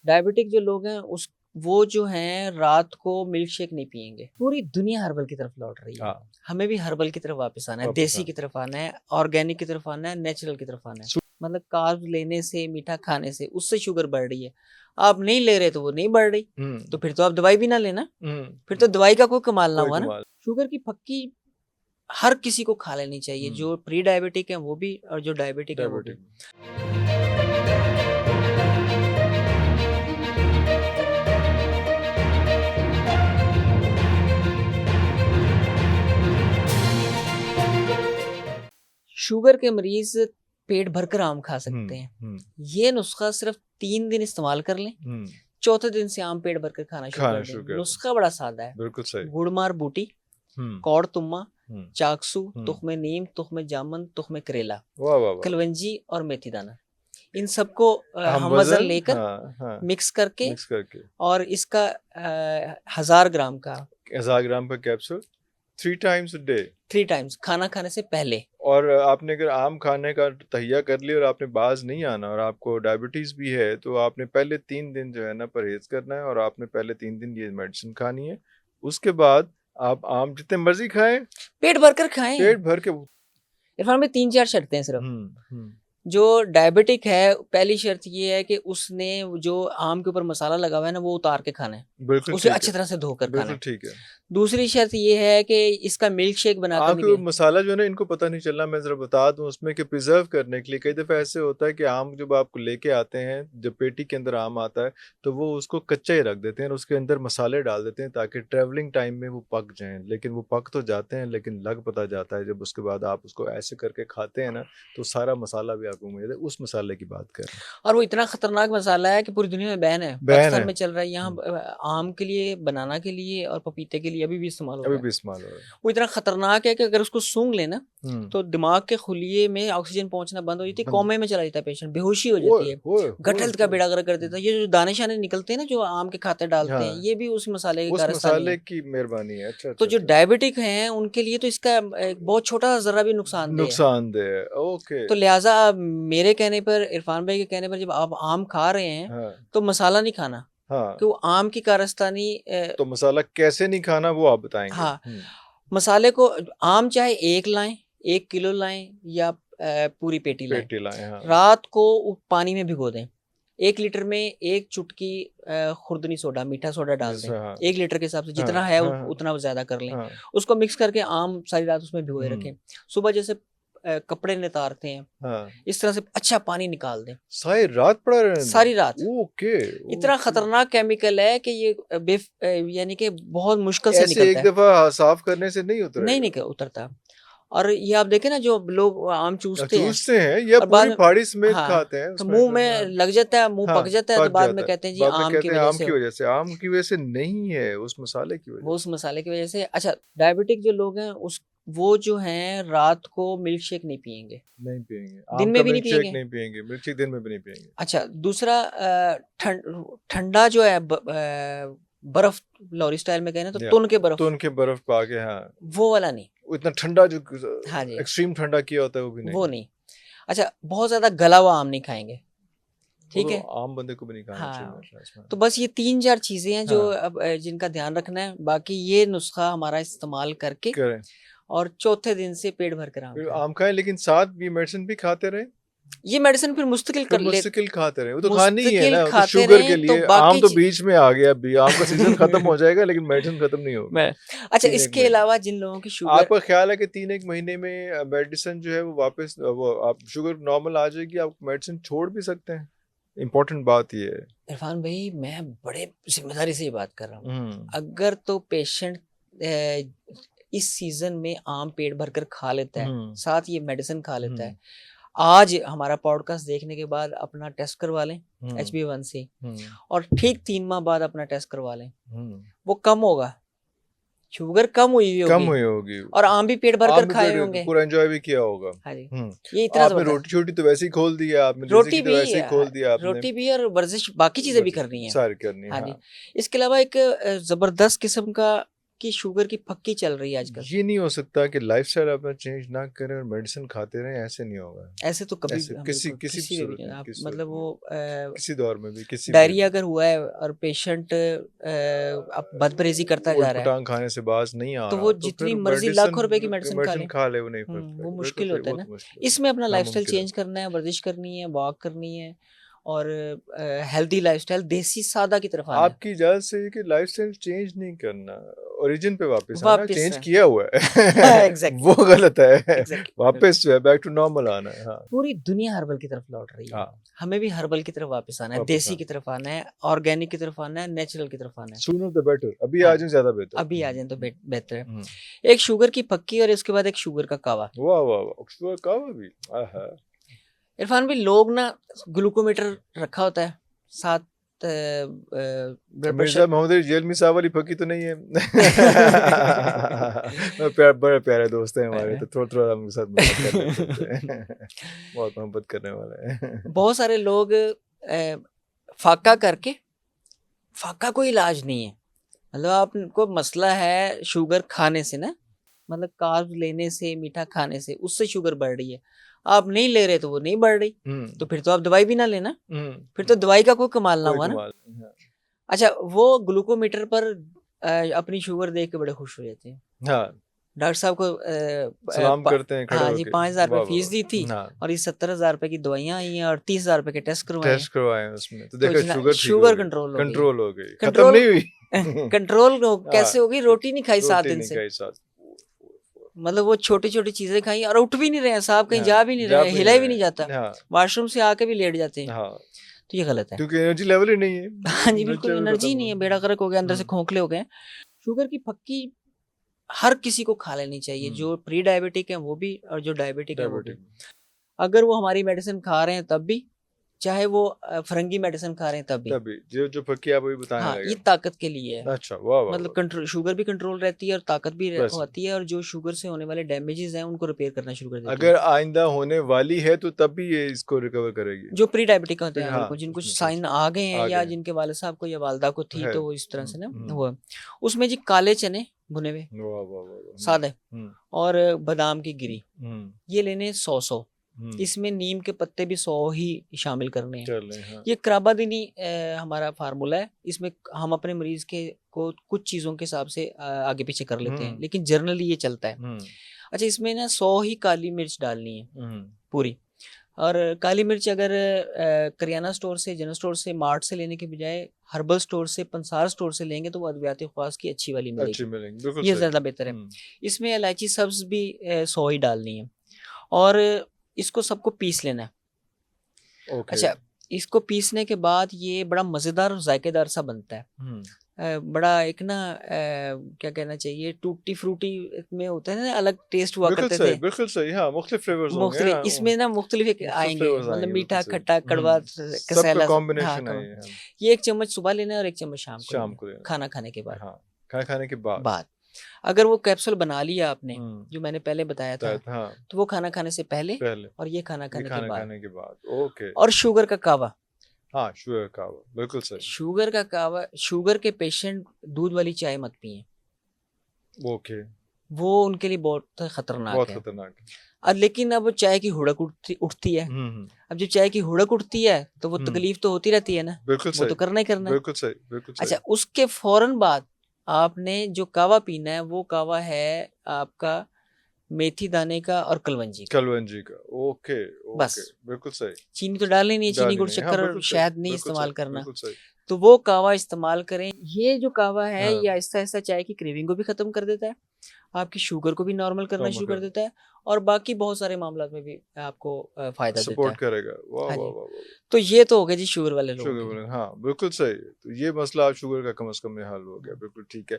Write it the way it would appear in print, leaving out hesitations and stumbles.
Diabetic जो लोग हैं उस वो जो हैं रात को मिल्क शेक नहीं पिएंगे। पूरी दुनिया हर्बल की तरफ लौट रही है। हाँ, हमें भी हर्बल की तरफ वापस आना है, वापस देसी आना। की तरफ आना है, ऑर्गेनिक की तरफ आना है, नेचुरल की तरफ आना है। मतलब कार्ब्स लेने से, मीठा खाने से उससे शुगर बढ़ रही है। आप नहीं ले रहे तो वो नहीं बढ़ रही, तो फिर तो आप दवाई भी ना लेना, फिर तो दवाई का कोई कमाल ना कोई हुआ ना। कमाल। शुगर की पक्की हर किसी को खा लेनी चाहिए, जो प्री डायबिटिक है वो भी और जो डायबिटिक है वो भी। डायबिटिक शुगर के मरीज पेट भरकर आम खा सकते हैं। ये नुस्खा सिर्फ 3 दिन इस्तेमाल कर लें, चौथे दिन से आम पेट भरकर खाना शुरू कर दें। नुस्खा बड़ा सादा है। बिल्कुल सही। गुड़मार बूटी, कौड़ तुम्मा, चाकसू, तुख्मे नीम, तुख्मे जामुन, तुख्मे करेला, वाह वाह वाह। कलवंजी और मेथी दाना, इन सबको हम हम वजन लेकर हाँ, मिक्स करके मिक्स करके और इसका 1000 ग्राम का 1000 ग्राम का capsule 3 times a day 3 times खाना खाने से पहले। और आपने अगर आम खाने का तहिया कर लिया और आपने बाज नहीं आना और आपको डायबिटीज भी है तो आपने पहले 3 दिन जो है ना परहेज करना है और आपने पहले 3 दिन ये मेडिसिन खानी है। उसके बाद आप आम जितने मर्जी खाएं, पेट भरकर खाएं। पेट भर के। इरफान में 3-4 शर्तें हैं सिर्फ। हम्म जो डायबिटिक है पहली शर्त ये है कि उसने जो आम के ऊपर मसाला लगा हुआ है ना वो उतार के खाना है, बिल्कुल उसे ठीक अच्छी है, तरह से धोकर खाना बिल्कुल है। ठीक है। दूसरी शर्त ये है कि इसका मिल्क शेक बनाकर आम नहीं के पिए। मसाला जो है ना इनको पता नहीं चलना, मैं जरा बता दूं उसमें कि प्रिजर्व करने के लिए कई दफा ऐसे होता है कि आम जब आपको लेके आते हैं, जब पेटी के अंदर आम आता है तो वो उसको कच्चा ही रख देते हैं और उसके अंदर मसाले डाल देते हैं ताकि ट्रेवलिंग टाइम में वो पक जाएं, लेकिन वो पक तो जाते हैं लेकिन लग पता जाता है जब उसके बाद आप उसको ऐसे करके खाते हैं ना तो सारा मसाला भी आपको मिल जाता है। उस मसाले की बात कर रहे हैं। और वो इतना खतरनाक मसाला है कि पूरी दुनिया में बैन है। बैन पाकिस्तान है, में चल रहा है, यहाँ आम के लिए, बनाना के लिए और पपीते के लिए अभी भी इस्तेमाल हो अभी रहा है। भी इस्तेमाल हो रहा है। वो इतना खतरनाक है कि अगर उसको सूंघ लेना तो दिमाग के खुलिये में ऑक्सीजन पहुंचना बंद हो जाती है, कोमे में चला जाता है पेशेंट, बेहोशी हो जाती है, गट का बेड़ा गर्क कर देता है। ये जो दाने शाने निकलते हैं ना जो आम के खाते डालते हैं, ये भी उस मसाले के उस कारस्तानी मसाले है। की मेहरबानी है। अच्छा तो अच्छा जो अच्छा। डायबिटिक हैं उनके लिए तो इसका एक बहुत छोटा जरा भी नुकसानदेह है। नुकसानदेह है, ओके। तो लिहाजा मेरे कहने पर, इरफान भाई के कहने पर, जब आप आम खा रहे हैं हाँ तो मसाला नहीं खाना, हाँ, कि वो आम की कारस्तानी तो मसाला कैसे नहीं खाना वो आप बताएंगे। हाँ, मसाले को आम चाहे 1 लाएं, 1 किलो लाएं या पूरी पेटी लाएं, पेटी लाए, हाँ। रात को पानी में भिगो दें। 1 लीटर में 1 चुटकी खुर्दनी सोडा, मीठा सोडा डाल दें। हाँ 1 लीटर के हिसाब से हाँ जितना है हाँ उतना ज्यादा कर लें। हाँ। उसको मिक्स करके आम सारी रात उसमें भिगोए रखें। सुबह जैसे कपड़े नितारते हैं हाँ। इस तरह से अच्छा पानी निकाल दें, सारी रात पड़ा रहने दें? सारी रात। ओके। इतना खतरनाक केमिकल है कि ये यानी कि बहुत मुश्किल से ऐसे एक निकलता है। दफा साफ करने से नहीं उतरेगा? नहीं उतरता। और ये आप देखें ना जो लोग आम चूसते हैं चूसते हैं या और बाद पूरी में, फाड़ी समेत हाँ, खाते हैं तो उसमें मुंह से, में लग जाता है, मुंह हाँ, पक जाता है, तो पक बाद में जाता है। कहते हैं जी बाद में आम की कहते हैं वजह आम से की हो। वजह से, आम की वजह से नहीं है, उस मसाले की वजह वो उस मसाले की वजह से। अच्छा, डायबिटिक जो लोग हैं उस वो जो हैं रात को मिल्क शेक नहीं पिएंगे, से नहीं पिएंगे। दिन आम में का भी नहीं मिल्क शेक पिएंगे। नहीं पिएंगे, मिल्क शेक दिन में भी नहीं पिएंगे। अच्छा, दूसरा ठंडा जो है बर्फ, लॉरी स्टाइल में कहें ना तो या तुन के बर्फ, तो उनके बर्फ पा के, हाँ, वो वाला नहीं। वो इतना ठंडा जो हाँ जी, एक्सट्रीम ठंडा किया होता है वो भी नहीं। वो नहीं। अच्छा, बहुत ज्यादा गला हुआ आम नहीं खाएंगे, वो ठीक तो है। आम बंदे को भी नहीं खाना चाहिए हाँ, मेरे ख्याल से। तो बस ये 3-4 चीजें हैं जो हाँ, अब जिनका ध्यान रखना है। बाकी ये नुस्खा हमारा इस्तेमाल करके करें। और चौथे दिन से पेट भर कर आम फिर खाएं। आम खाएं लेकिन साथ ये मेडिसिन भी खाते रहे, ये मेडिसिन फिर मुस्तकिल फिर कर ले, मुस्तकिल खाते रहे। वो तो खानी ही है मुस्तकिल ना, वो तो खाते शुगर के रहें तो लिए। बाकी आम तो बीच में आ गया, अभी आम का सीजन खत्म हो जाएगा लेकिन मेडिसिन खत्म नहीं होगी। मैं अच्छा, 3-1 इसके महीने। अलावा जिन लोगों की शुगर, आपका ख्याल है कि 3-1 महीने में मेडिसिन जो है वो वापस, वो आप शुगर नॉर्मल आ जाएगी, आप मेडिसिन छोड़ भी सकते हैं? इम्पोर्टेंट बात ये है। इरफान भाई मैं बड़े जिम्मेदारी से ये बात कर रहा हूँ। अगर तो पेशेंट इस सीजन में आम पेट भरकर खा लेता है, साथ ये मेडिसिन खा लेता है, आज हमारा पॉडकास्ट देखने के बाद अपना टेस्ट करवा लें HbA1c से, और ठीक 3 माह बाद अपना टेस्ट करवा लें, वो कम होगा, शुगर कम हुई होगी और आम भी पेट भर कर खाए होंगे, पूरा एंजॉय भी किया होगा। हाँ जी, ये इतना आपने रोटी छोटी तो वैसे ही खोल दिया, आपने रोटी तो वैसे ही खोल दिया आपने, रोटी भी और वर्जिश बाकी चीजें भी करनी है, सारी करनी है। हाँ जी। इसके अलावा एक जबरदस्त किस्म का कि शुगर की पक्की चल रही है आजकल। ये नहीं हो सकता कि लाइफस्टाइल अपना चेंज ना करें और मेडिसिन खाते रहें, ऐसे नहीं होगा। ऐसे तो कभी ऐसे हम किसी बिल्कुल किसी किसी में भी सूरत में, आप किसी मतलब सूरत वो में, किसी दौर में भी, किसी डायरिया अगर हुआ है और पेशेंट अब बदपरहेजी करता जा ऊट रहा है, पटांग खाने से बाज नहीं आ तो रहा वो तो जितनी फिर मर्जी लाखों रुपए की मेडिसिन खा मेडिसिन ले, खा ले, वो नहीं फर्क वो पड़ेगा। मुश्किल बिल्कुल होता है वो ना। तो मुश्किल इसमें अपना लाइफस्टाइल नामुमकिन है। चेंज करना है, वर्जिश करनी है, वॉक करनी है और हेल्दी लाइफस्टाइल देसी सादा की तरफ आना है। आपकी इजाजत से कि लाइफस्टाइल चेंज नहीं करना, ओरिजिन पे वापस आना, वापस चेंज है। किया हुआ है एग्जैक्टली वो गलत है, एग्जैक्टली वापस जो है बैक टू नॉर्मल आना है। हाँ पूरी दुनिया हर्बल की तरफ लौट रही है, हाँ, हमें भी हर्बल की तरफ वापस आना है, वापस देसी आना, की तरफ आना है, ऑर्गेनिक की तरफ आना है, नेचुरल की तरफ आना है। सूनर द बेटर, अभी हाँ, आ जाए ज्यादा बेहतर। अभी आ जाए तो बेहतर है। हम्म, एक शुगर की पक्की और इसके बाद एक शुगर का कावा। वाह वाह वाह, शुगर कावा भी, आहा। इरफान भी लोग ना ग्लूकोमीटर रखा होता है साथ, blood Mirza pressure. Mohammad Ali jail में साहब वाली फकी तो नहीं है बड़े प्यारे दोस्त हैं हमारे, तो थोड़ा थोड़ा हम साथ मजाक कर लेते होते हैं बहुत मोहब्बत करने वाले हैं बहुत सारे लोग फाका करके, फाका कोई इलाज नहीं है, मतलब आपको मसला है शुगर खाने से ना, मतलब कार्ब लेने से, मीठा खाने से, उससे शुगर बढ़ रही है, आप नहीं ले रहे तो वो नहीं बढ़ रही, तो फिर तो आप दवाई भी ना लेना, फिर तो दवाई का कोई कमाल ना कोई हुआ ना। कमाल नहीं, हाँ। अच्छा, वो ग्लूकोमीटर पर अपनी शुगर देख के बड़े खुश हो जाते हैं। हाँ, डॉक्टर साहब को सलाम करते हैं खड़े हाँ जी, होके, 5,000 रुपये वाह वाह फीस दी थी वाह, हाँ, और ये 70,000 रुपये की दवाइयाँ आई हैं और 30,000 रुपये के टेस्ट करवाए हैं, टेस्ट करवाए हैं उसमें, तो तो देखा जना शुगर ठीक हो शुगर गई, कंट्रोल हो गई। कंट्रोल हो गई, खत्म कंट्रोल नहीं हुई कंट्रोल कैसे हाँ, होगी? रोटी नहीं खाई 7 रोटी दिन नहीं से, खाई साथ, मतलब वो छोटी छोटी चीजें खाई और उठ भी नहीं रहे हैं साहब, कहीं हाँ, जा भी नहीं जा रहे, भी हिला नहीं भी नहीं जाता, रहे, हाँ वॉशरूम से आके भी लेट जाते हैं, हाँ, तो ये गलत है। क्योंकि एनर्जी लेवल ही नहीं है, हाँ जी, बिल्कुल लेवल एनर्जी खत्म नहीं है, हो बेड़ा गर्क हो गया, अंदर से हम्म, खोखले हो गए। शुगर की पक्की हर किसी को खा लेनी चाहिए, जो प्री डायबिटिक है वो भी और जो डायबिटिक है वो भी। डायबिटिक, अगर वो हमारी मेडिसिन खा रहे हैं तब भी, चाहे वो फरंगी मेडिसिन खा रहे हैं तब भी। तभी जो जो फकी आप अभी बताने हाँ, लगे, ये ताकत के लिए है, अच्छा वाह वाह मतलब वाह, कंट्रोल, शुगर भी कंट्रोल रहती है और ताकत भी बस होती है, और जो शुगर से होने वाले डैमेजेस हैं उनको रिपेयर करना शुरू कर देती है। अगर आइंदा होने वाली है तो तब भी ये इसको रिकवर करेगी, जो प्री डायबिटिक होते फिर हैं, हाँ बिल्कुल, जिनको उसमें साइन आ गए हैं आ या गए जिनके वाले साहब को या वालदा को थी, है, तो वो इस तरह से ना हम्म, हुआ। उसमें जी काले चने भुने हुए वाह वाह वाह वाह, सादे और बादाम की गिरी, ये लेने 100 इसमें नीम के पत्ते भी 100 ही शामिल करने हैं। कर लें, हाँ, ये कराबादीनी हमारा फार्मूला है, इसमें हम अपने मरीज के को कुछ चीज़ों के हिसाब से आगे पीछे कर लेते हैं, लेकिन जनरली ये चलता है। अच्छा, इसमें ना 100 ही काली मिर्च डालनी है पूरी, और काली मिर्च अगर करियाना स्टोर से, जनरल स्टोर से, मार्ट से लेने के बजाय हर्बल स्टोर से, पंसार स्टोर से लेंगे तो वो अद्वियात ख्वास की अच्छी वाली अच्छी मिलेगी, मिलेंगी, बिल्कुल ये सही, ज़्यादा बेहतर है। इसमें इलायची सब्ज भी 100 ही डालनी है और इसको सबको पीस लेना है। ओके, अच्छा, इसको पीसने के बाद ये बड़ा मज़ेदार और जायकेदार सा बनता है। बड़ा एक ना क्या कहना चाहिए, टूटी फ्रूटी में होता है ना, अलग टेस्ट हुआ करते थे, बिल्कुल सही, हाँ, मुख्तलिफ फ्लेवर्स होंगे, मुख्तलिफ, हाँ, इसमें ना मुख्तलिफ मुख्तलिफ आएंगे, फ्लेवर्स मतलब आएंगे, मीठा, बिल्कुल सही, खट्टा, कड़वा, सबका कसैला सब। हाँ, कॉम्बिनेशन है ये, हाँ, ये 1 चम्मच सुबह लेना है और 1 चम्मच शाम को शाम लेना को है, लेना, खाना खाने के बाद। हाँ, खाना खाने के बाद, बाद अगर वो कैप्सूल बना लिया आपने, जो मैंने पहले बताया था, हाँ, तो वो खाना खाने से पहले पहले और ये खाना ये खाने के खाना बाद। खाने के बाद, ओके, और शुगर का कावा, हाँ, शुगर कावा, बिल्कुल सही, शुगर का कावा, शुगर के पेशेंट दूध वाली चाय मत पिए, ओके, वो उनके लिए बहुत खतरनाक बहुत है। खतरनाक है, और लेकिन अब चाय की हुड़क उठती है, अब जब चाय की हुड़क उठती है तो वो तकलीफ तो होती रहती है ना, बिल्कुल वो सही, तो करना ही करना है। बिल्कुल सही, बिल्कुल सही, अच्छा, उसके फौरन बाद आपने जो कावा पीना है वो कावा है आपका मेथी दाने का और कलवंजी का, कलवंजी का, ओके, बस। बिल्कुल सही, चीनी तो डालनी नहीं है, चीनी, डाली गुड़, नहीं, हाँ, शक्कर और बिल्कुल सही, शहद नहीं बिल्कुल इस्तेमाल सही, करना, बिल्कुल सही, तो वो कावा इस्तेमाल करें। ये जो कावा है हाँ, ये आहिस्ता आहिस्ता चाय की क्रेविंग को भी खत्म कर देता है, आपकी शुगर को भी नॉर्मल करना नॉर्मल शुरू कर कर देता है, और बाकी बहुत सारे मामला में भी आपको फायदा देता सपोर्ट है। करेगा, वाह हाँ वाह जी, वाह वाह, तो ये तो हो गया जी शुगर वाले लोगों शुगर के लिए। बोले, हाँ, बिल्कुल सही, तो ये मसला आप शुगर का कम से कम में हल हो गया, बिल्कुल ठीक है।